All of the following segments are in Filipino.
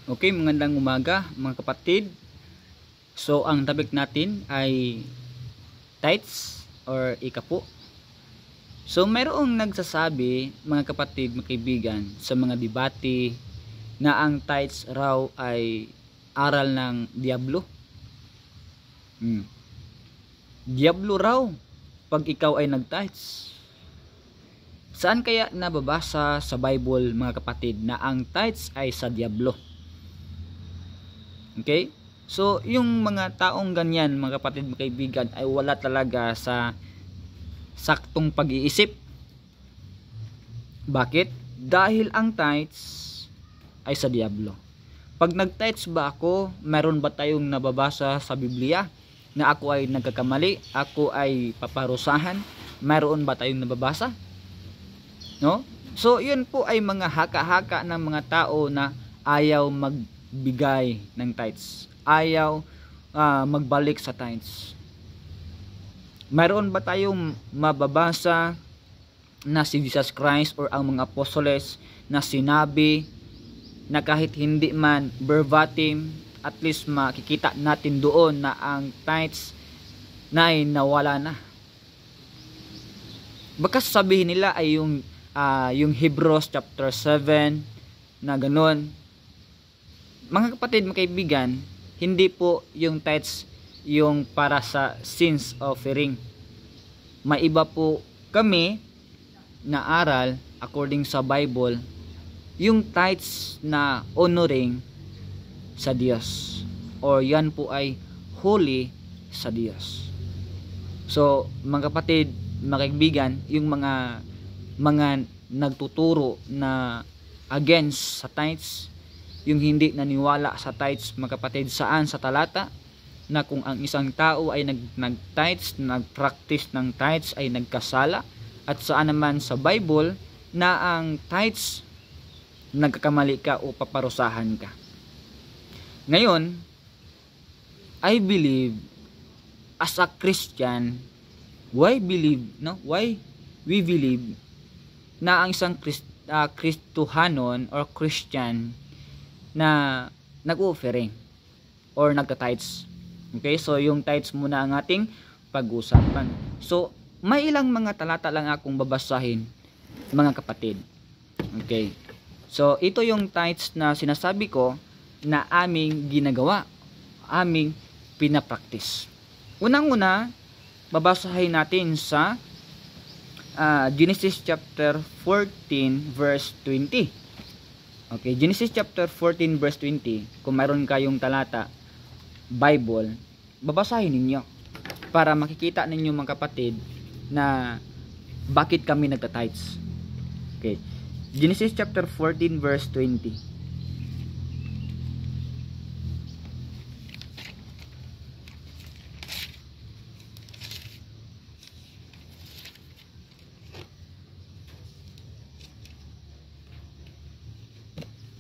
Okay, magandang umaga mga kapatid. So ang topic natin ay tithes or ikapo. So mayroong nagsasabi mga kapatid, mga kaibigan, sa mga debate na ang tithes raw ay aral ng Diablo. Diablo raw pag ikaw ay nag-tithes. Saan kaya nababasa sa Bible mga kapatid na ang tithes ay sa Diablo? Okay? So, yung mga taong ganyan, mga kapatid, mga kaibigan, ay wala talaga sa saktong pag-iisip. Bakit? Dahil ang tithes ay sa Diablo. Pag nag-tithes ba ako, meron ba tayong nababasa sa Biblia na ako ay nagkakamali, ako ay paparusahan? Meron ba tayong nababasa? No? So, yun po ay mga haka-haka ng mga tao na ayaw magbigay ng tithes, ayaw magbalik sa tithes. Mayroon ba tayong mababasa na si Jesus Christ or ang mga apostoles na sinabi na kahit hindi man verbatim, at least makikita natin doon na ang tithes na ay nawala na? Baka sabihin nila ay yung Hebrews chapter 7 na ganun. Mga kapatid, mga kaibigan, hindi po yung tithes yung para sa sins offering. May iba po kami na aral according sa Bible, yung tithes na honoring sa Diyos, or yan po ay holy sa Diyos. So mga kapatid, mga kaibigan, yung mga nagtuturo na against sa tithes, yung hindi naniwala sa tithes, mga kapatid, saan sa talata na kung ang isang tao ay nag-tithes, nag-practice ng tithes ay nagkasala, at saan naman sa Bible na ang tithes nagkakamali ka o paparusahan ka. Ngayon, I believe as a Christian, why we believe na ang isang Kristohanon or Christian na nag-offering or nagka-tithes. Okay, so yung tithes muna ang ating pag-usapan. So may ilang mga talata lang akong babasahin, mga kapatid. Okay, so ito yung tithes na sinasabi ko na aming ginagawa, aming pinapractice. Unang-una, babasahin natin sa Genesis chapter 14 verse 20. Okay, Genesis chapter 14 verse 20. Kung mayroon kayong talata Bible, babasahin ninyo para makikita ninyo mga kapatid na bakit kami nagta-tithes. Okay, Genesis chapter 14 verse 20.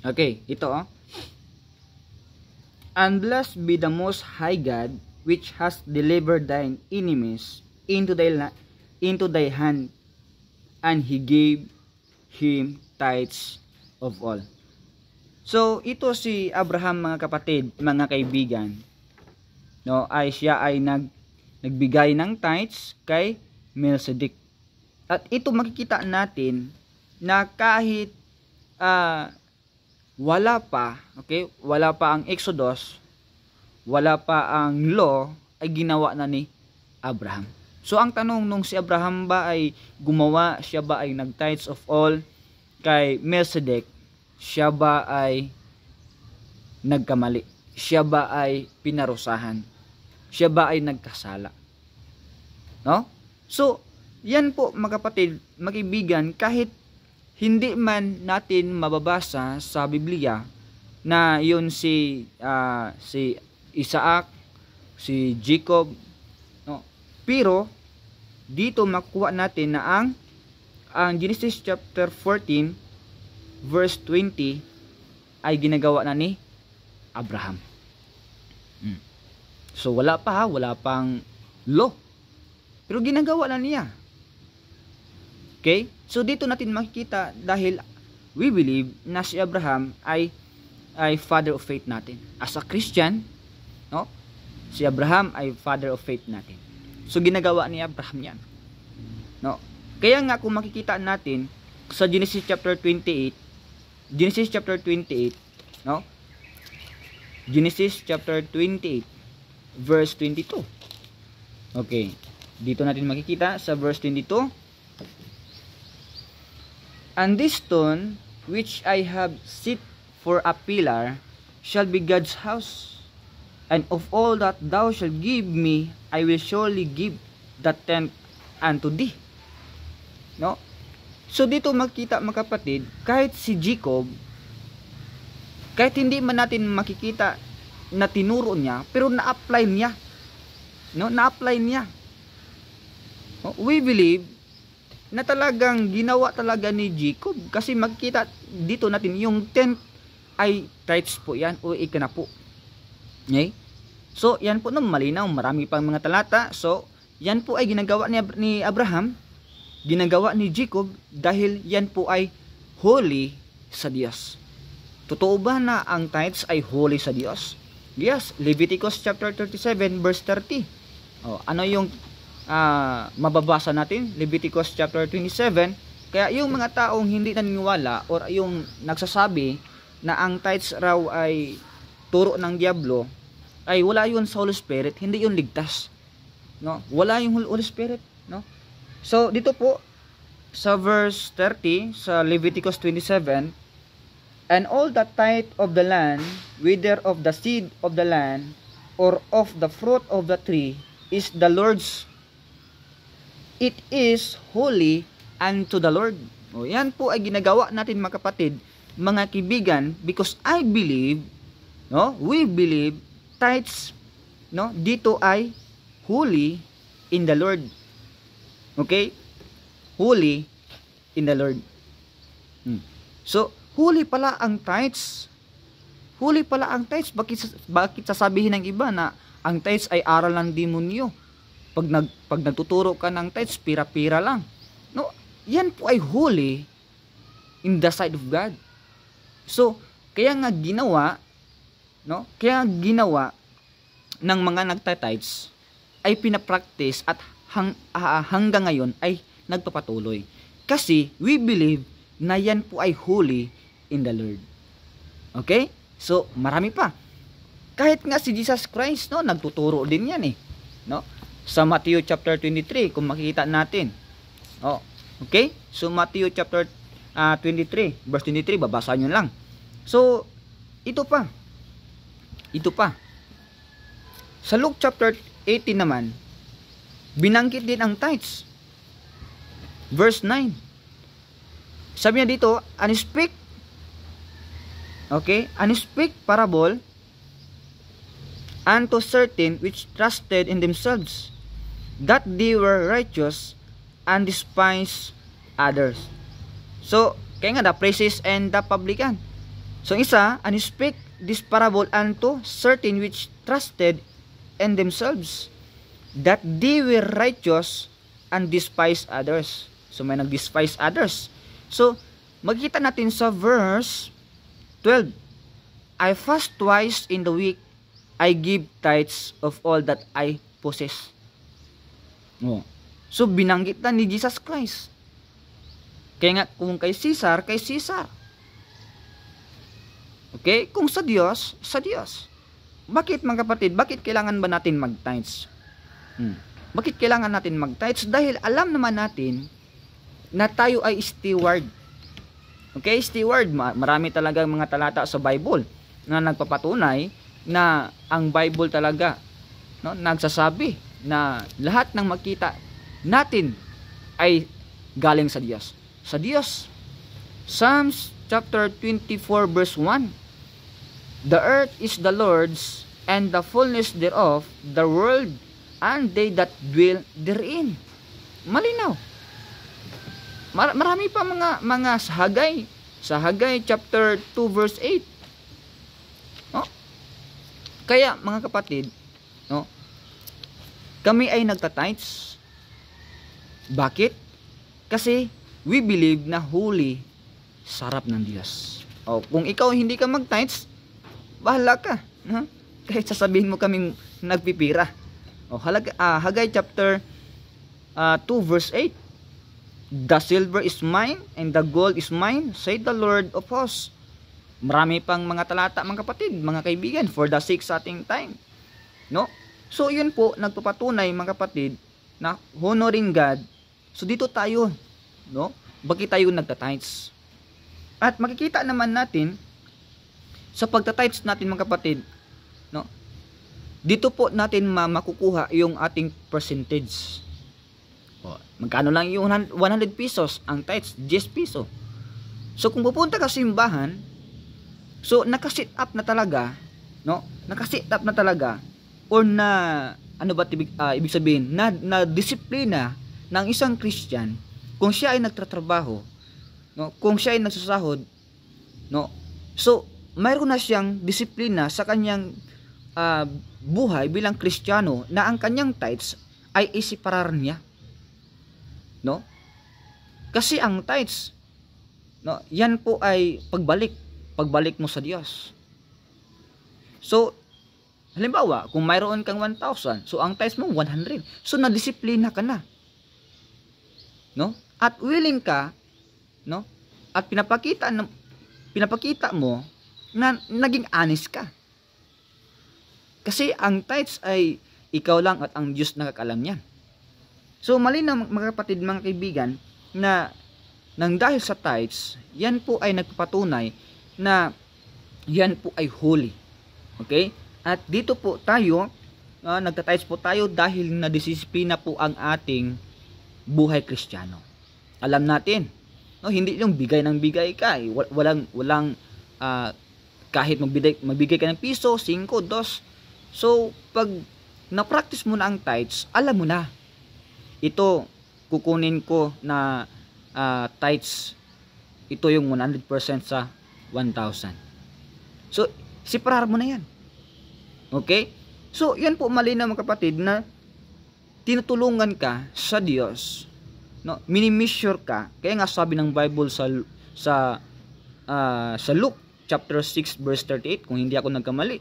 Okay, ito And blessed be the most high God, which has delivered thine enemies into thy hand, and he gave him tithes of all. So ito si Abraham, mga kapatid, mga kaibigan, no, ay siya ay nagbigay ng tithes kay Melchizedek. At ito makikita natin na kahit wala pa ang Exodus, wala pa ang law, ay ginawa na ni Abraham. So ang tanong, nung si Abraham ba ay gumawa, siya ba ay nag-tithes of all kay Melchizedek, siya ba ay nagkamali? Siya ba ay pinarusahan? Siya ba ay nagkasala? No? So yan po mga kapatid, mga kaibigan, kahit hindi man natin mababasa sa Biblia na yun si Isaac, si Jacob, no? Pero dito makuha natin na ang Genesis chapter 14 verse 20 ay ginagawa na ni Abraham. So wala pang law, pero ginagawa na niya. Okay? So dito natin makikita, dahil we believe na si Abraham ay ay father of faith natin. As a Christian, no? Si Abraham ay father of faith natin. So ginagawa ni Abraham 'yan. No? Kaya nga kung makikita natin sa Genesis chapter 28, no? Genesis chapter 28 verse 22. Okay. Dito natin makikita sa verse 22. And this stone which I have set for a pillar shall be God's house. And of all that thou shalt give me, I will surely give the tenth unto thee. No? So dito makita mga kapatid, kahit si Jacob, kahit hindi man natin makikita na tinuro niya, pero na-apply niya. No? Na-apply niya. No? We believe na talagang ginawa talaga ni Jacob, kasi makikita dito natin yung tenth ay tithes po yan o ikanapo. Okay? So yan po nung malinaw, marami pang mga talata. So yan po ay ginagawa ni Abraham, ginagawa ni Jacob, dahil yan po ay holy sa Diyos. Totoo ba na ang tithes ay holy sa Diyos? Yes, Leviticus chapter 37 verse 30. Ano yung mababasa natin? Leviticus chapter 27. Kaya yung mga taong hindi naniniwala or yung nagsasabi na ang tithes raw ay turo ng diablo, ay wala yun sa Holy Spirit, hindi yun ligtas. No? Wala yung Holy Spirit, no? So dito po sa verse 30 sa Leviticus 27, and all the tithe of the land, whether of the seed of the land or of the fruit of the tree, is the Lord's. It is holy unto the Lord. O yan po ay ginagawa natin mga kapatid, mga kibigan, because I believe, no, we believe tithes, no, dito ay holy in the Lord. Okay? Holy in the Lord. So, holy pala ang tithes. Holy pala ang tithes. Bakit sasabihin ng iba na ang tithes ay aral ng demonyo? Pag nagtuturo ka ng tithes, pira-pira lang. No, yan po ay holy in the sight of God. So, kaya nga ginawa, no? Kaya ginawa ng mga nagtitithes ay pinapractice at hanggang ngayon ay nagpapatuloy. Kasi we believe na yan po ay holy in the Lord. Okay? So, marami pa. Kahit nga si Jesus Christ, no, nagtuturo din yan eh. No? Sa Matthew chapter 23, kung makikita natin. Oh, okay? So, Matthew chapter 23, verse 23, babasahin nyo lang. So, ito pa. Sa Luke chapter 18 naman, binanggit din ang tithes. Verse 9. Sabi niya dito, and speak parable unto certain which trusted in themselves, that they were righteous and despised others. So, kaya nga the praises and the publican. So, isa, and speak this parable unto certain which trusted in themselves, that they were righteous and despised others. So, may nag-despise others. So, magkita natin sa verse 12. I fast twice in the week, I give tithes of all that I possess. Oh. So, binanggit na ni Jesus Christ. Kaya nga, kung kay Caesar, kay Caesar. Okay? Kung sa Diyos, sa Diyos. Bakit mga kapatid? Bakit kailangan ba natin mag-tithes? Bakit kailangan natin mag-tithes? Dahil alam naman natin na tayo ay steward. Okay? Steward. Marami talaga mga talata sa Bible na nagpapatunay na ang Bible talaga, no, nagsasabi na lahat ng makita natin ay galing sa Diyos. Sa Diyos. Psalms chapter 24 verse 1. The earth is the Lord's, and the fullness thereof, the world, and they that dwell therein. Malinaw. Marami pa mga sahagay. Sa Hagay chapter 2 verse 8. No? Kaya mga kapatid, no, kami ay nagta-tithes. Bakit? Kasi we believe na holy sarap ng Diyos. Kung ikaw hindi ka mag-tithes, bahala ka. No? Kahit sasabihin mo kaming nagpipira. Haggai chapter 2 verse 8. The silver is mine and the gold is mine, said the Lord of hosts. Marami pang mga talata, mga kapatid, mga kaibigan, for the sake sa ating time. No? So yun po, nagpapatunay mga kapatid, na honoring God. So dito tayo, no? Bakit tayo nagta-tithes? At makikita naman natin sa pagta-tithes natin mga kapatid, no? Dito po natin makukuha yung ating percentage. Magkano lang yung 100 pesos ang tithes? 10 peso. So kung pupunta ka sa simbahan, so naka-sit up na talaga, no? Naka-sit up na talaga, or na ano ba ibig sabihin, na disiplina ng isang Christian, kung siya ay nagtatrabaho, no? Kung siya ay nagsasahod, no? So mayroon na siyang disiplina sa kanyang buhay bilang Kristiyano, na ang kanyang tithes ay isiparar niya, no? Kasi ang tithes, no, yan po ay pagbalik mo sa Diyos. So halimbawa, kung mayroon kang 1,000, so ang tithes mo 100. So nadisiplina ka na, no? At willing ka, no? At pinapakita mo na naging honest ka. Kasi ang tithes ay ikaw lang at ang Diyos nakakalam niyan. So malinaw mga kapatid, mga kaibigan, na nang dahil sa tithes, yan po ay nagpapatunay na yan po ay holy. Okay? At dito po tayo, nagta-tithes po tayo dahil nadisiplina po ang ating buhay Kristiyano. Alam natin, no, hindi yung bigay ng bigay ka, walang kahit magbigay ka ng piso, 5, 2. So pag na-practice mo na ang tithes, alam mo na, ito kukunin ko na tithes, ito yung 100% sa 1,000. So separar mo na yan. Okay? So yan po, malinaw mga kapatid, na tinutulungan ka sa Diyos, no? Mini-measure ka. Kaya nga sabi ng Bible sa Luke chapter 6 verse 38, kung hindi ako nagkamali,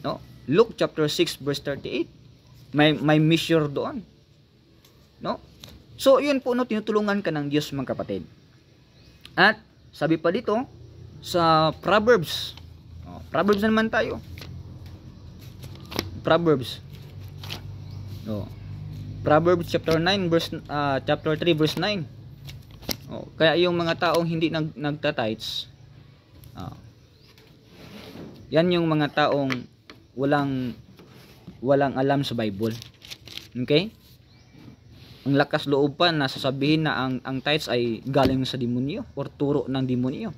no? Luke chapter 6 verse 38, may measure doon, no? So yun po, no, tinutulungan ka ng Diyos mga kapatid. At sabi pa dito sa Proverbs, Proverbs na naman tayo. Proverbs, no, Proverbs chapter 9 verse chapter 3 verse 9. Kaya yung mga taong hindi nagta-tithes, yan yung mga taong walang alam sa Bible. Okay? Ang lakas loob pa na sasabihin na ang tithes ay galing sa demonyo or turo ng demonyo.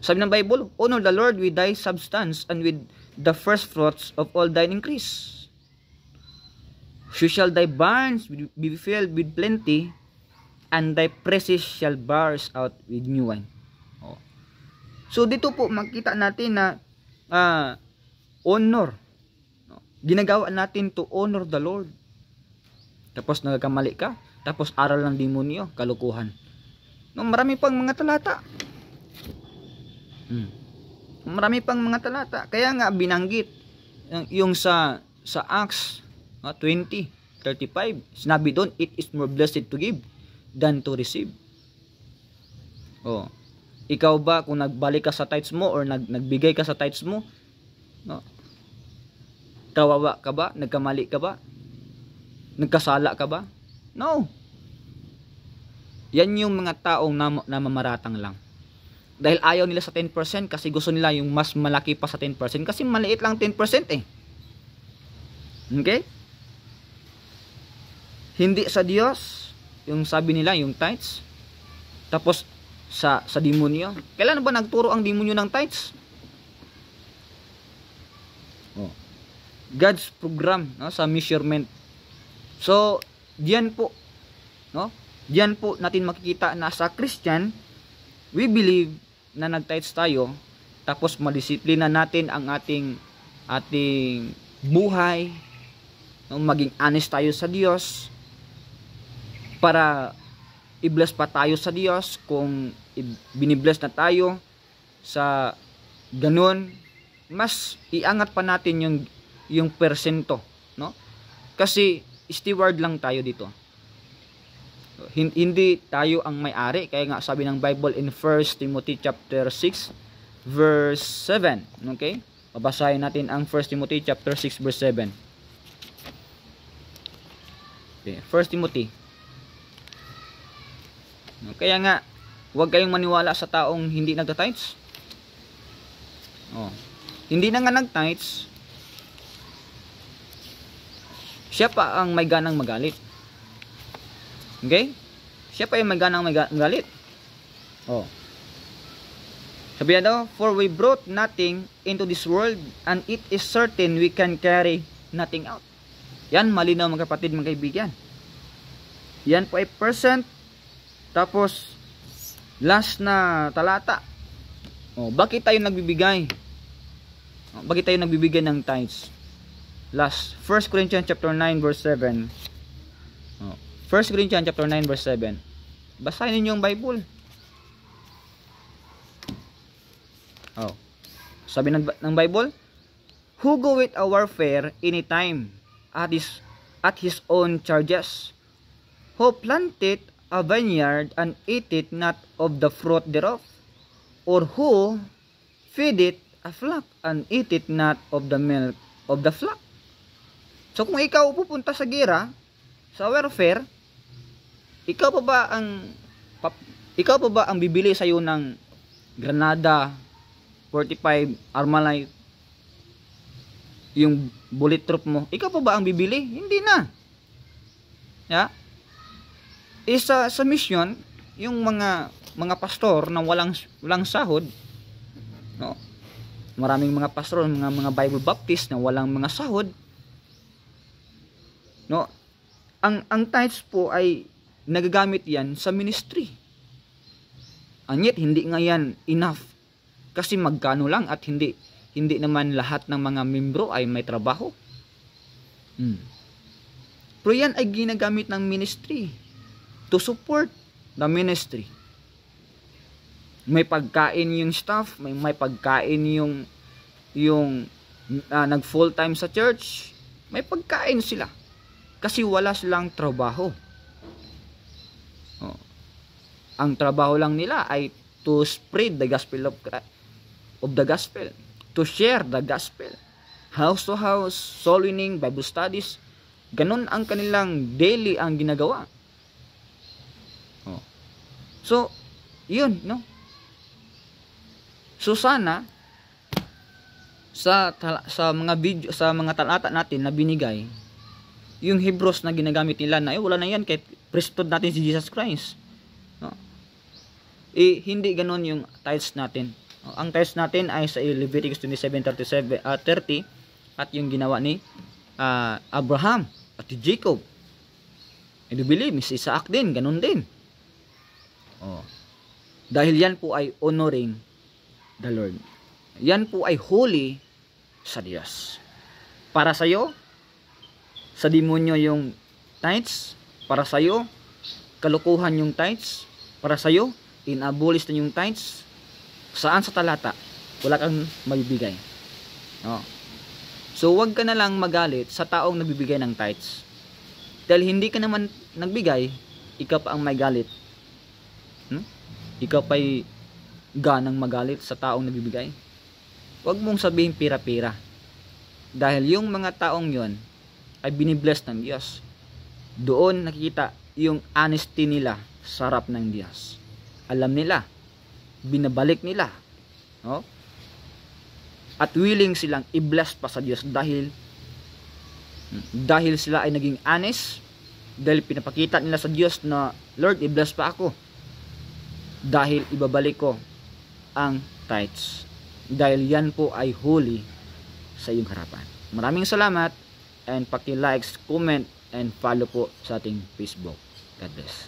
Sabi ng Bible, honor the Lord with thy substance and with the first fruits of all thine increase. So shall thy barns be filled with plenty, and thy presses shall burst out with new wine. So dito po makita natin na honor, ginagawa natin to honor the Lord. Tapos nagkamali ka, tapos aral ng demonyo, kalukuhan. No, marami pang mga talata. Marami pang mga talata. Kaya nga binanggit yung sa Acts 20:35, sinabi doon, it is more blessed to give than to receive. Ikaw ba, kung nagbalik ka sa tithes mo or nagbigay ka sa tithes mo, no, kawawa ka ba? Nagkamali ka ba? Nagkasala ka ba? No. Yan yung mga taong namamaratang lang. Dahil ayaw nila sa 10% kasi gusto nila yung mas malaki pa sa 10% kasi maliit lang 10% eh. Okay? Hindi sa Diyos yung sabi nila, yung tithes. Tapos sa demonyo. Kailan ba nagturo ang demonyo ng tithes? God's program, no, sa measurement. So, diyan po, no? Diyan po natin makikita na sa Christian, we believe na nag-tithes tayo, tapos madisiplina natin ang ating buhay, no? Maging honest tayo sa Diyos para i-bless pa tayo sa Diyos. Kung binibless na tayo sa ganun, mas iangat pa natin yung persento, no? Kasi steward lang tayo dito. Hindi tayo ang may-ari, kaya nga sabi ng Bible in 1 Timothy chapter 6 verse 7. Okay? Babasahin natin ang 1 Timothy chapter 6 verse 7. Okay, 1 Timothy. Kaya nga, huwag kayong maniwala sa taong hindi nagta-tithes. Hindi na nga nag-tithes, siya pa ang may ganang magalit. Okay? Siya pa yung may ganang magalit. Sabi daw, for we brought nothing into this world, and it is certain we can carry nothing out. Yan, malinaw mga kapatid, mga kaibigan. Yan po ay percent. Tapos, last na talata. Bakit tayo nagbibigay? Bakit tayo nagbibigay ng tithes? Last, 1 Corinthians chapter 9 verse 7. 1 Corinthians chapter 9 verse 7. Basahin niyo yung Bible. Sabi ng Bible, who go with a warfare anytime at his own charges, who planted a vineyard and ate it not of the fruit thereof, or who feed it a flock and eat it not of the milk of the flock. So kung ikaw pupunta sa gera, sa warfare, ikaw pa ba ang bibili sa iyo ng granada, 45 Armalite, yung bulletproof mo? Ikaw pa ba ang bibili? Hindi na. Isa sa mission, yung mga pastor na walang sahod, no? Maraming mga pastor, mga Bible Baptist na walang mga sahod, no? Ang tithes po ay nagagamit yan sa ministry. Anyet hindi nga yan enough. Kasi magkano lang at hindi naman lahat ng mga membro ay may trabaho. Pero yan ay ginagamit ng ministry to support the ministry. May pagkain yung staff, may pagkain yung nag full time sa church, may pagkain sila kasi wala silang trabaho. Ang trabaho lang nila ay to spread the gospel of the gospel, to share the gospel, house to house, soul winning, Bible studies. Ganun ang kanilang daily ang ginagawa. So yun, no? So sana sa mga video, sa mga talata natin na binigay, yung Hebrews na ginagamit nila na wala na yan kahit priesthood natin si Jesus Christ, no? Hindi ganoon yung tithes natin. Ang tithes natin ay sa Leviticus 27:30 at yung ginawa ni Abraham at Jacob. I do believe si Isaac din, ganun din. Dahil yan po ay honoring the Lord. Yan po ay holy sa Diyos. Para sa iyo, sa demonyo yung tithes. Para sa iyo, kalukuhan yung tithes. Para sa iyo, inabolish na yung tithes. Saan sa talata? Wala kang mabibigay. So wag ka na lang magalit sa taong nagbibigay ng tithes. Dahil hindi ka naman nagbigay, ikaw pa ang may galit. Ikaw pa'y ganang magalit sa taong nagbibigay. Wag mong sabihin pira-pira. Dahil yung mga taong yon ay binibless ng Diyos. Doon nakikita yung honesty nila sa harap ng Diyos. Alam nila, binabalik nila, no? At willing silang i-bless pa sa Diyos dahil sila ay naging honest, dahil pinapakita nila sa Diyos na Lord, i-bless pa ako dahil ibabalik ko ang tithes, dahil yan po ay holy sa iyong harapan. Maraming salamat, and paki-likes, comment, and follow po sa ating Facebook. God bless.